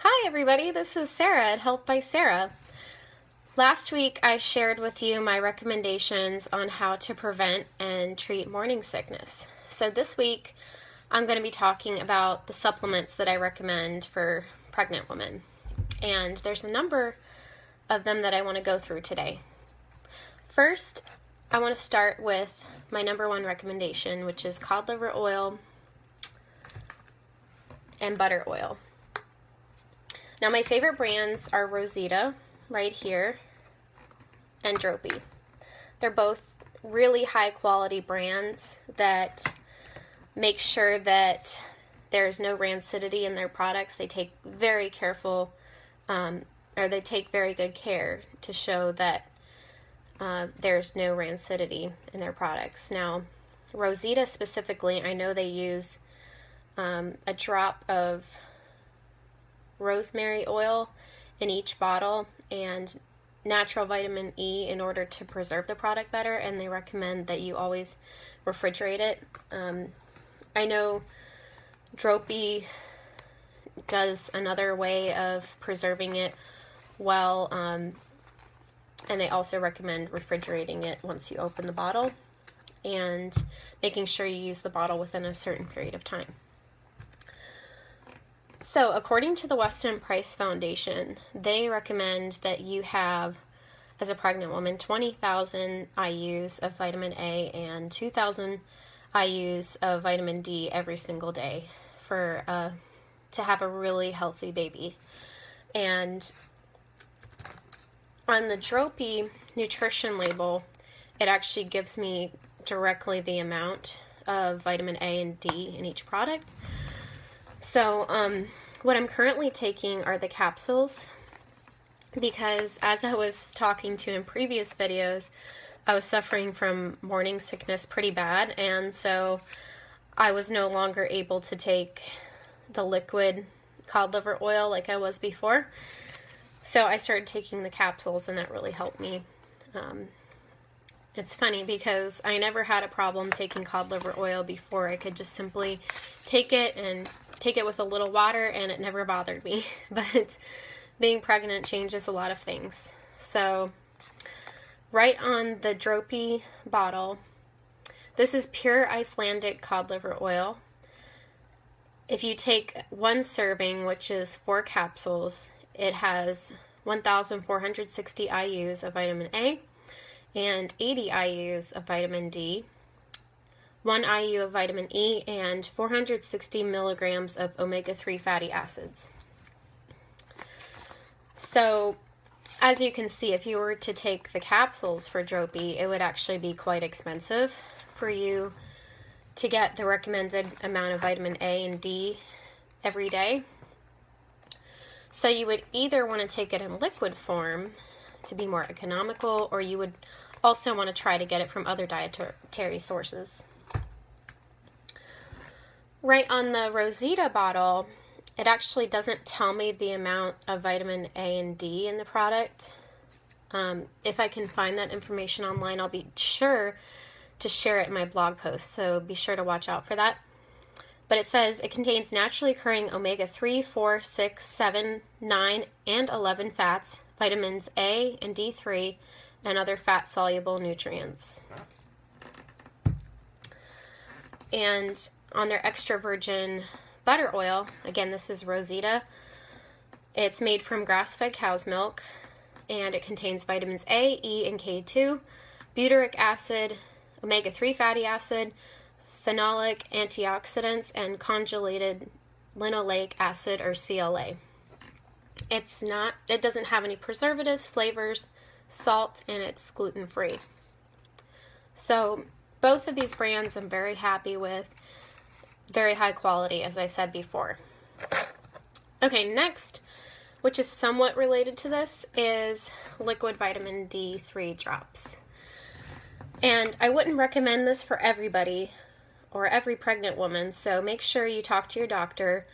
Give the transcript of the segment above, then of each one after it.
Hi everybody, this is Sarah at Health by Sarah. Last week I shared with you my recommendations on how to prevent and treat morning sickness. So this week I'm going to be talking about the supplements that I recommend for pregnant women. And there's a number of them that I want to go through today. First, I want to start with my number one recommendation, which is cod liver oil and butter oil. Now my favorite brands are Rosita, right here, and Dropey. They're both really high quality brands that make sure that there's no rancidity in their products. They take very careful, they take very good care to show that there's no rancidity in their products. Now, Rosita specifically, I know they use a drop of rosemary oil in each bottle and natural vitamin E in order to preserve the product better, and they recommend that you always refrigerate it. I know Dropey does another way of preserving it well, and they also recommend refrigerating it once you open the bottle and making sure you use the bottle within a certain period of time. So, according to the Weston Price Foundation, they recommend that you have, as a pregnant woman, 20,000 IUs of vitamin A and 2,000 IUs of vitamin D every single day to have a really healthy baby. And on the Dropey nutrition label, it actually gives me directly the amount of vitamin A and D in each product. So, what I'm currently taking are the capsules because, as I was talking to in previous videos, I was suffering from morning sickness pretty bad, and so I was no longer able to take the liquid cod liver oil like I was before. So I started taking the capsules, and that really helped me. It's funny because I never had a problem taking cod liver oil before. I could just simply take it with a little water, and it never bothered me. But being pregnant changes a lot of things. So right on the Dropey bottle, this is pure Icelandic cod liver oil. If you take one serving, which is 4 capsules, it has 1,460 IUs of vitamin A and 80 IUs of vitamin D, 1 IU of vitamin E, and 460 milligrams of omega-3 fatty acids. So, as you can see, if you were to take the capsules for Dropey, it would actually be quite expensive for you to get the recommended amount of vitamin A and D every day. So you would either want to take it in liquid form to be more economical, or you would also want to try to get it from other dietary sources. Right on the Rosita bottle, it actually doesn't tell me the amount of vitamin A and D in the product. If I can find that information online, I'll be sure to share it in my blog post, so be sure to watch out for that. But it says it contains naturally occurring omega-3, 4, 6, 7, 9, and 11 fats, vitamins A and D3, and other fat-soluble nutrients. And on their extra virgin butter oil, again, this is Rosita. It's made from grass-fed cow's milk, and it contains vitamins A, E, and K2, butyric acid, omega-3 fatty acid, phenolic antioxidants, and conjugated linoleic acid, or CLA. It doesn't have any preservatives, flavors, salt, and it's gluten-free. So both of these brands I'm very happy with. Very high quality, as I said before. Okay, next, which is somewhat related to this, is liquid vitamin D3 drops. And I wouldn't recommend this for everybody or every pregnant woman, so make sure you talk to your doctor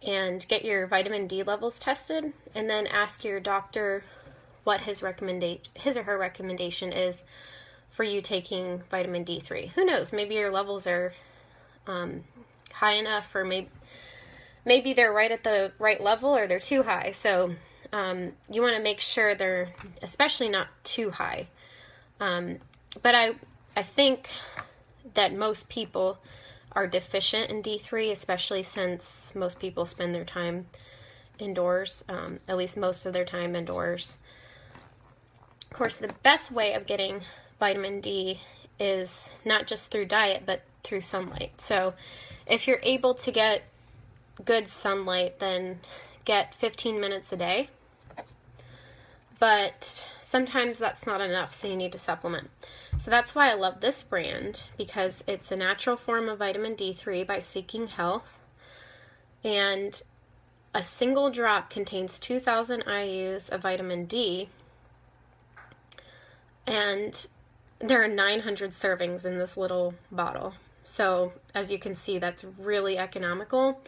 and get your vitamin D levels tested, and then ask your doctor what his or her recommendation is for you taking vitamin D3. Who knows, maybe your levels are high enough, or maybe they're right at the right level or they're too high. So you want to make sure they're especially not too high. But I think that most people are deficient in D3, especially since most people spend their time indoors, at least most of their time indoors. Of course, the best way of getting vitamin D is not just through diet, but through sunlight. So if you're able to get good sunlight, then get 15 minutes a day. But sometimes that's not enough, so you need to supplement. So that's why I love this brand, because it's a natural form of vitamin D3 by Seeking Health. And a single drop contains 2,000 IUs of vitamin D. And there are 900 servings in this little bottle. So as you can see, that's really economical.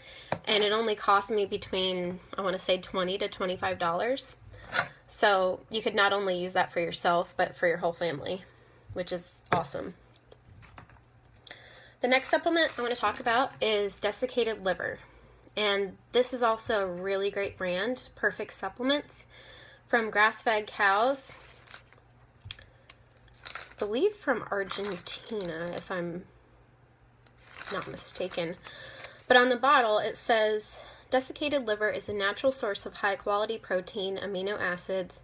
And it only cost me between, I want to say, $20 to $25. So you could not only use that for yourself, but for your whole family, which is awesome. The next supplement I want to talk about is Desiccated Liver. And this is also a really great brand, Perfect Supplements, from grass-fed cows. I believe from Argentina, if I'm not mistaken. But on the bottle it says, desiccated liver is a natural source of high-quality protein, amino acids,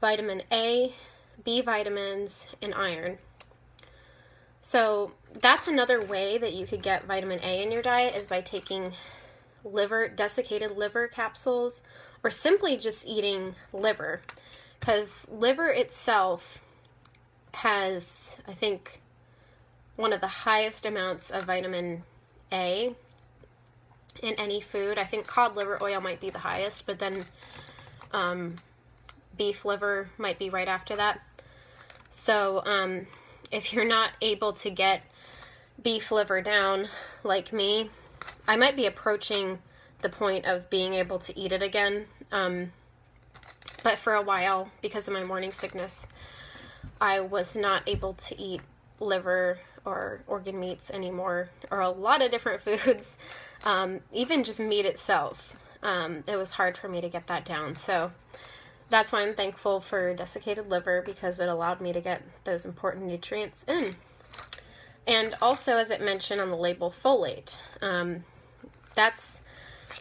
vitamin A, B vitamins, and iron. So that's another way that you could get vitamin A in your diet, is by taking desiccated liver capsules, or simply just eating liver. Because liver itself has, I think, one of the highest amounts of vitamin A in any food. I think cod liver oil might be the highest, but then beef liver might be right after that. So if you're not able to get beef liver down like me, I might be approaching the point of being able to eat it again. But for a while, because of my morning sickness, I was not able to eat liver or organ meats anymore, or a lot of different foods, even just meat itself. It was hard for me to get that down. So that's why I'm thankful for desiccated liver, because it allowed me to get those important nutrients in. And also, as it mentioned on the label, folate. That's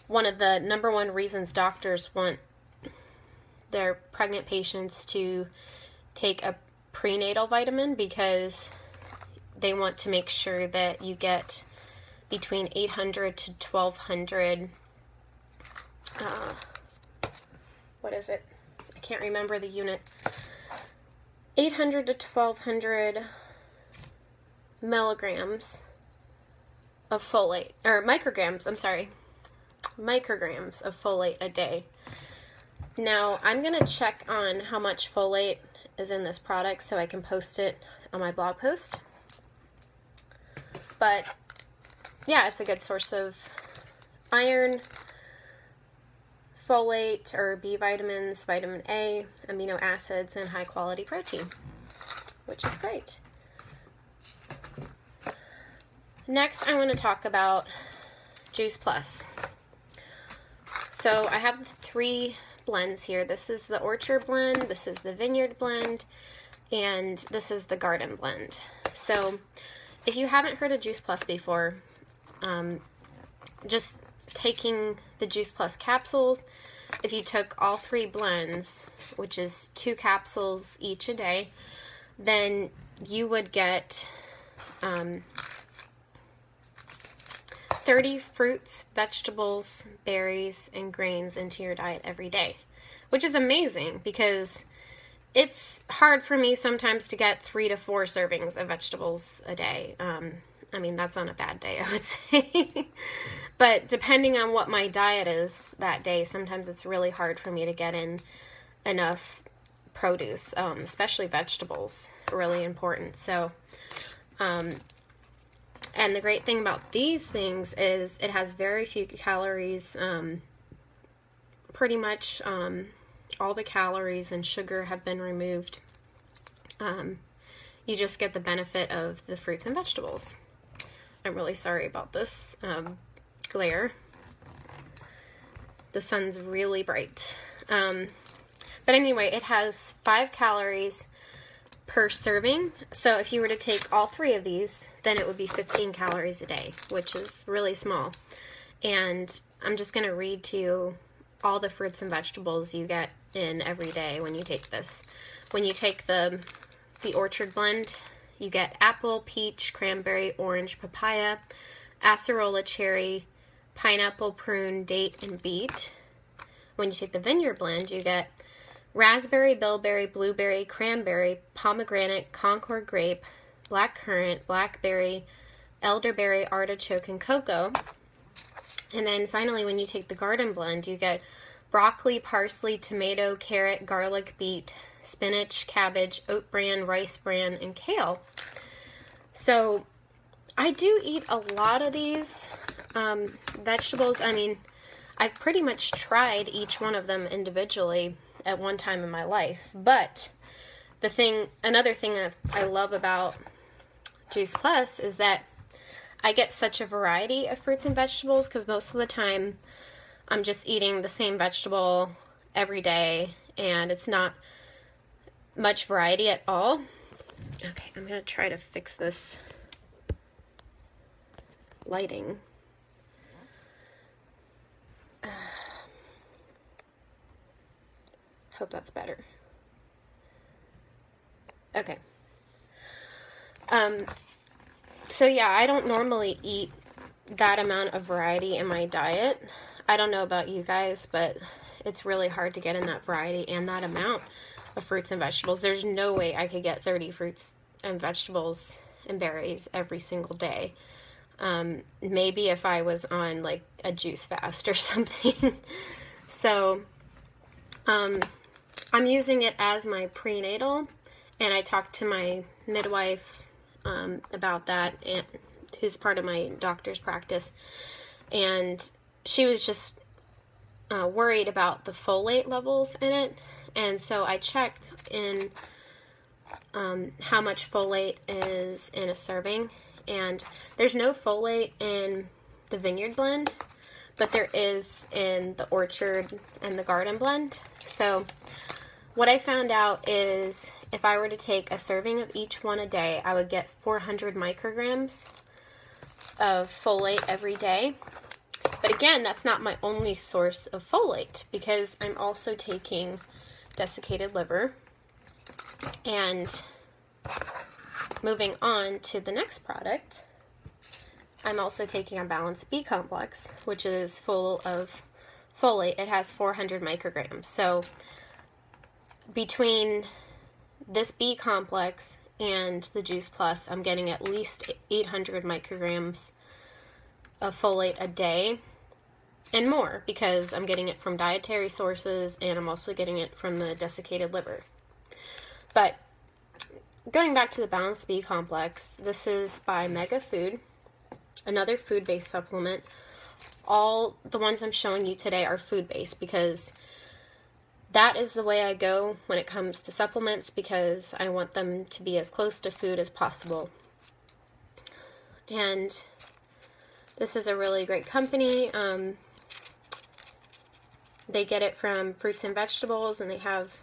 one of the number one reasons doctors want their pregnant patients to take a prenatal vitamin, because they want to make sure that you get between 800 to 1200, what is it? I can't remember the unit. 800 to 1200 milligrams of folate, or micrograms, I'm sorry, micrograms of folate a day. Now, I'm going to check on how much folate is in this product so I can post it on my blog post. But yeah, it's a good source of iron, folate or B vitamins, vitamin A, amino acids, and high quality protein, which is great. Next, I want to talk about Juice Plus. So I have 3 blends here. This is the Orchard blend, this is the Vineyard blend, and this is the Garden blend. So if you haven't heard of Juice Plus before, just taking the Juice Plus capsules, if you took all 3 blends, which is 2 capsules each a day, then you would get 30 fruits, vegetables, berries, and grains into your diet every day, which is amazing, because it's hard for me sometimes to get 3 to 4 servings of vegetables a day. I mean, that's on a bad day, I would say. But depending on what my diet is that day, sometimes it's really hard for me to get in enough produce, especially vegetables, really important. So, and the great thing about these things is it has very few calories. Pretty much all the calories and sugar have been removed. You just get the benefit of the fruits and vegetables. I'm really sorry about this glare. The sun's really bright. But anyway, it has 5 calories per serving. So if you were to take all 3 of these, then it would be 15 calories a day, which is really small. And I'm just going to read to you all the fruits and vegetables you get in every day when you take this. When you take the Orchard Blend, you get apple, peach, cranberry, orange, papaya, acerola, cherry, pineapple, prune, date, and beet. When you take the Vineyard Blend, you get raspberry, bilberry, blueberry, cranberry, pomegranate, Concord grape, black currant, blackberry, elderberry, artichoke, and cocoa. And then finally, when you take the Garden Blend, you get broccoli, parsley, tomato, carrot, garlic, beet, spinach, cabbage, oat bran, rice bran, and kale. So I do eat a lot of these vegetables. I mean, I've pretty much tried each one of them individually at one time in my life. But another thing I love about Juice Plus is that I get such a variety of fruits and vegetables, because most of the time I'm just eating the same vegetable every day and it's not much variety at all. Okay, I'm going to try to fix this lighting. Hope that's better. Okay. So yeah, I don't normally eat that amount of variety in my diet. I don't know about you guys, but it's really hard to get in that variety and that amount of fruits and vegetables. There's no way I could get 30 fruits and vegetables and berries every single day. Maybe if I was on like a juice fast or something. So, I'm using it as my prenatal, and I talked to my midwife about that, and who's part of my doctor's practice, and she was just worried about the folate levels in it, and so I checked in how much folate is in a serving, and there's no folate in the Vineyard Blend, but there is in the Orchard and the Garden Blend. So what I found out is if I were to take a serving of each one a day, I would get 400 micrograms of folate every day. But again, that's not my only source of folate, because I'm also taking desiccated liver. And moving on to the next product, I'm also taking a Balanced B complex, which is full of folate. It has 400 micrograms. So between this B complex and the Juice Plus, I'm getting at least 800 micrograms of folate a day and more, because I'm getting it from dietary sources and I'm also getting it from the desiccated liver. But going back to the Balanced B complex, this is by Mega Food, another food-based supplement. All the ones I'm showing you today are food-based, because that is the way I go when it comes to supplements, because I want them to be as close to food as possible. And this is a really great company. They get it from Fruits and Vegetables, and they have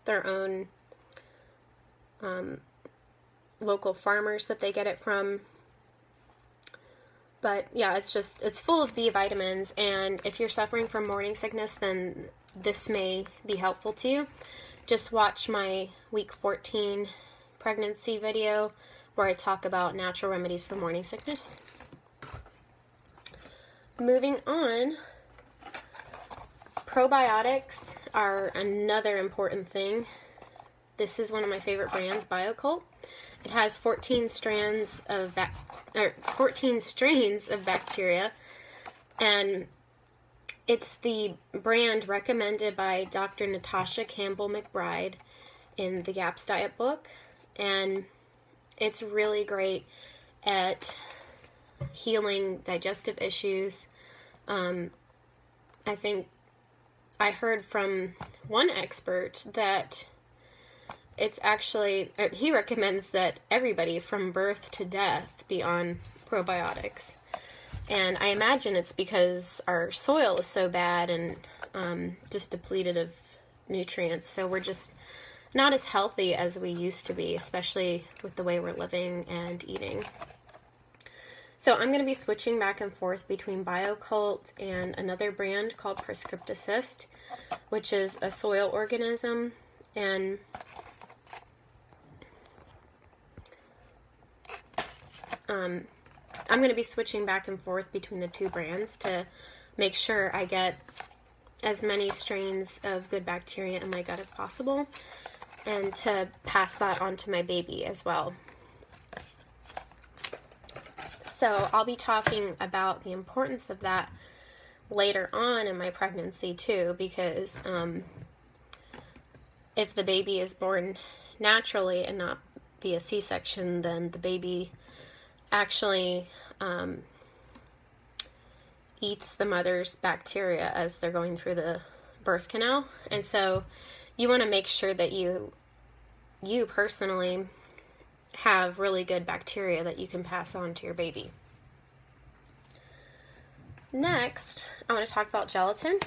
their own local farmers that they get it from. But yeah, it's full of B vitamins, and if you're suffering from morning sickness, then this may be helpful to you. Just watch my week 14 pregnancy video where I talk about natural remedies for morning sickness. Moving on, probiotics are another important thing. This is one of my favorite brands, Bio-Kult. It has 14 strains of 14 strains of bacteria, and it's the brand recommended by Dr. Natasha Campbell McBride in the GAPS Diet book, and it's really great at healing digestive issues. I think I heard from one expert that it's actually, he recommends that everybody from birth to death be on probiotics. And I imagine it's because our soil is so bad and just depleted of nutrients. So we're just not as healthy as we used to be, especially with the way we're living and eating. So I'm going to be switching back and forth between Bio-Kult and another brand called Prescript Assist, which is a soil organism. And I'm going to be switching back and forth between the two brands to make sure I get as many strains of good bacteria in my gut as possible, and to pass that on to my baby as well. So I'll be talking about the importance of that later on in my pregnancy too, because if the baby is born naturally and not via C-section, then the baby actually eats the mother's bacteria as they're going through the birth canal. And so you want to make sure that you personally have really good bacteria that you can pass on to your baby. Next, I want to talk about gelatin.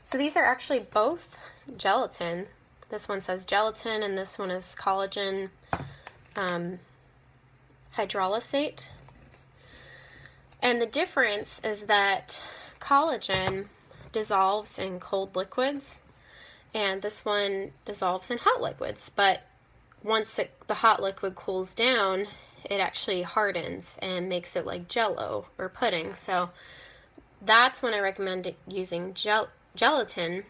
So these are actually both gelatin. This one says gelatin and this one is collagen hydrolysate. And the difference is that collagen dissolves in cold liquids and this one dissolves in hot liquids. But once the hot liquid cools down, it actually hardens and makes it like jello or pudding. So that's when I recommend using gelatin.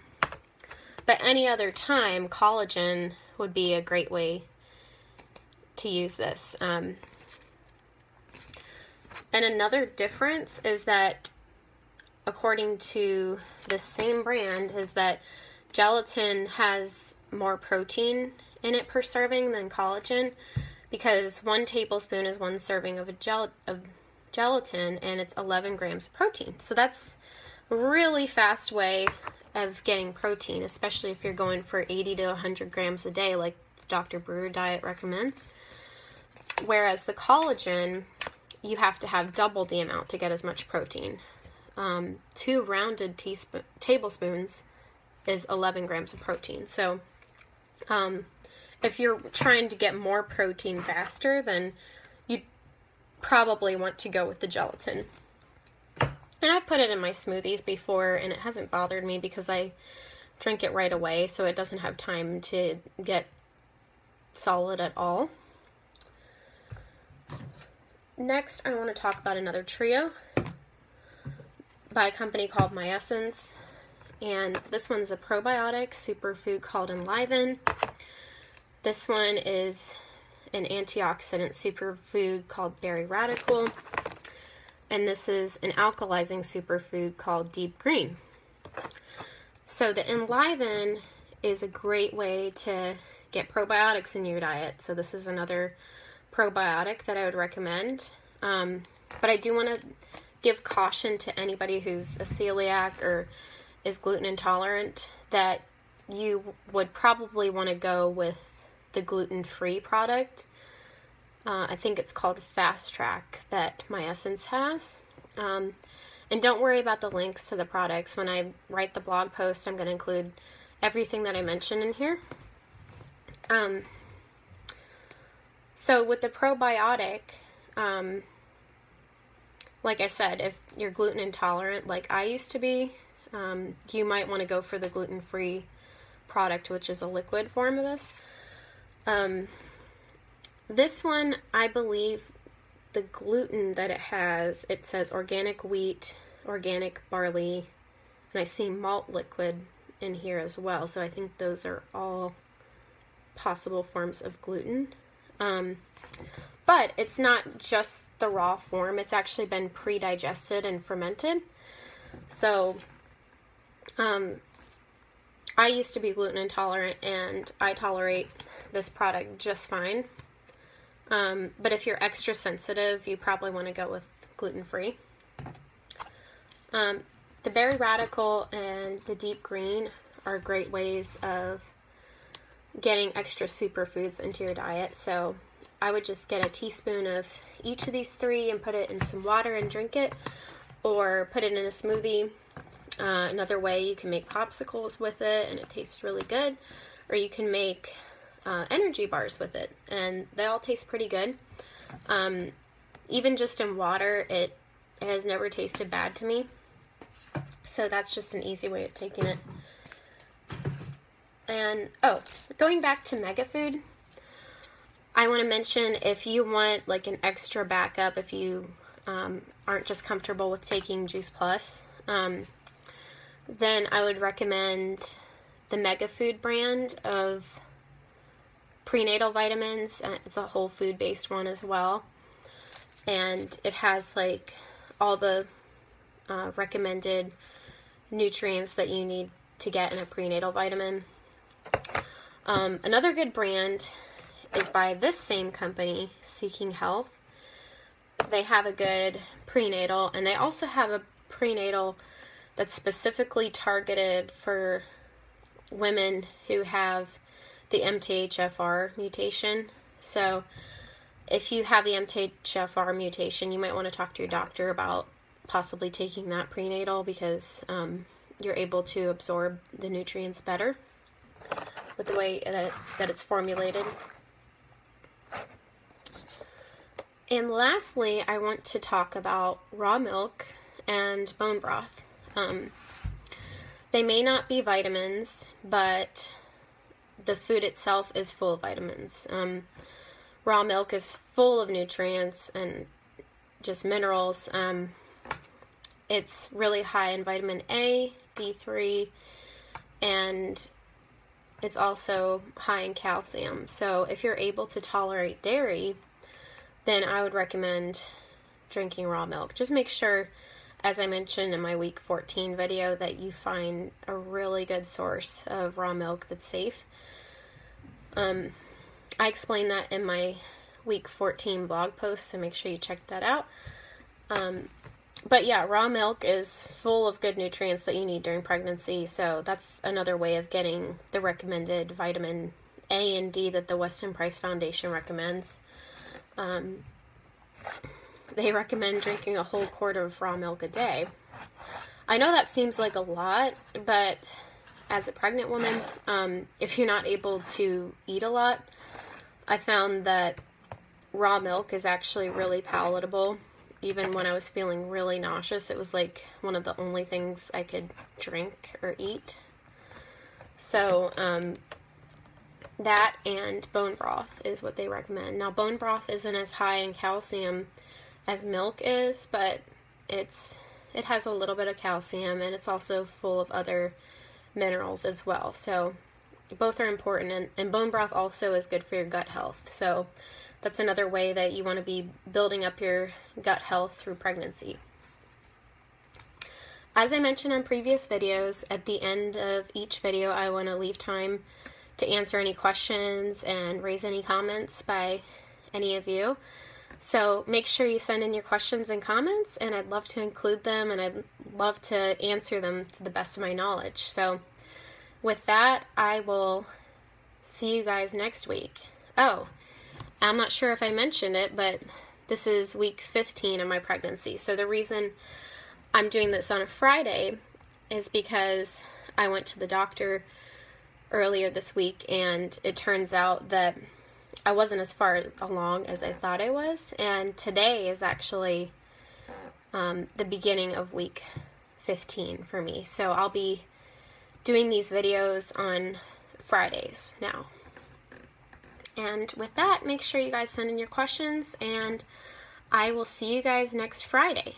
But any other time, collagen would be a great way to use this. And another difference is that, according to the same brand, is that gelatin has more protein in it per serving than collagen, because 1 tablespoon is 1 serving of gelatin, and it's 11 grams of protein. So that's a really fast way of getting protein, especially if you're going for 80 to 100 grams a day like the Dr. Brewer diet recommends. Whereas the collagen, you have to have double the amount to get as much protein. 2 rounded tablespoons is 11 grams of protein. So if you're trying to get more protein faster, then you probably want to go with the gelatin. And I've put it in my smoothies before, and it hasn't bothered me because I drink it right away, so it doesn't have time to get solid at all. Next, I want to talk about another trio by a company called MyEssence. And this one's a probiotic superfood called Enliven. This one is an antioxidant superfood called Berry Radical. And this is an alkalizing superfood called Deep Green. So the Enliven is a great way to get probiotics in your diet. So this is another probiotic that I would recommend. But I do want to give caution to anybody who's a celiac or is gluten intolerant that you would probably want to go with the gluten-free product. I think it's called Fast Track that MyEssence has. And don't worry about the links to the products. When I write the blog post, I'm going to include everything that I mentioned in here. So with the probiotic, like I said, if you're gluten intolerant like I used to be, you might want to go for the gluten-free product, which is a liquid form of this. This one, I believe the gluten that it has, it says organic wheat, organic barley, and I see malt liquid in here as well. So I think those are all possible forms of gluten. But it's not just the raw form. It's actually been pre-digested and fermented. So I used to be gluten intolerant, and I tolerate this product just fine. But if you're extra sensitive, you probably want to go with gluten-free. The Berry Radical and the Deep Green are great ways of getting extra superfoods into your diet. So I would just get a teaspoon of each of these 3 and put it in some water and drink it, or put it in a smoothie. Another way, you can make popsicles with it and it tastes really good, or you can make energy bars with it, and they all taste pretty good. Even just in water, it has never tasted bad to me. So that's just an easy way of taking it. And, going back to Mega Food, I want to mention, if you want like an extra backup, if you aren't just comfortable with taking Juice Plus, then I would recommend the Mega Food brand of prenatal vitamins. It's a whole food based one as well, and it has like all the recommended nutrients that you need to get in a prenatal vitamin. Another good brand is by this same company, Seeking Health. They have a good prenatal, and they also have a prenatal that's specifically targeted for women who have the MTHFR mutation. So if you have the MTHFR mutation, you might want to talk to your doctor about possibly taking that prenatal, because you're able to absorb the nutrients better with the way that it's formulated. And lastly, I want to talk about raw milk and bone broth. They may not be vitamins, but the food itself is full of vitamins. Raw milk is full of nutrients and just minerals. It's really high in vitamin A, D3, and it's also high in calcium. So if you're able to tolerate dairy, then I would recommend drinking raw milk. Just make sure, as I mentioned in my week 14 video, that you find a really good source of raw milk that's safe. I explained that in my week 14 blog post, so make sure you check that out. But yeah, raw milk is full of good nutrients that you need during pregnancy, so that's another way of getting the recommended vitamin A and D that the Weston Price Foundation recommends. They recommend drinking a whole quart of raw milk a day. I know that seems like a lot, but as a pregnant woman, if you're not able to eat a lot, I found that raw milk is actually really palatable. Even when I was feeling really nauseous, it was like one of the only things I could drink or eat. So, that and bone broth is what they recommend. Now, bone broth isn't as high in calcium as milk is, but it has a little bit of calcium, and it's also full of other minerals as well. So both are important, and bone broth also is good for your gut health. So that's another way that you want to be building up your gut health through pregnancy. As I mentioned on previous videos, at the end of each video, I want to leave time to answer any questions and raise any comments by any of you. So make sure you send in your questions and comments, and I'd love to include them, and I'd love to answer them to the best of my knowledge. So with that, I will see you guys next week. Oh, I'm not sure if I mentioned it, but this is week 15 of my pregnancy. So the reason I'm doing this on a Friday is because I went to the doctor earlier this week, and it turns out that I wasn't as far along as I thought I was, and today is actually the beginning of week 15 for me. So I'll be doing these videos on Fridays now. And with that, make sure you guys send in your questions, and I will see you guys next Friday.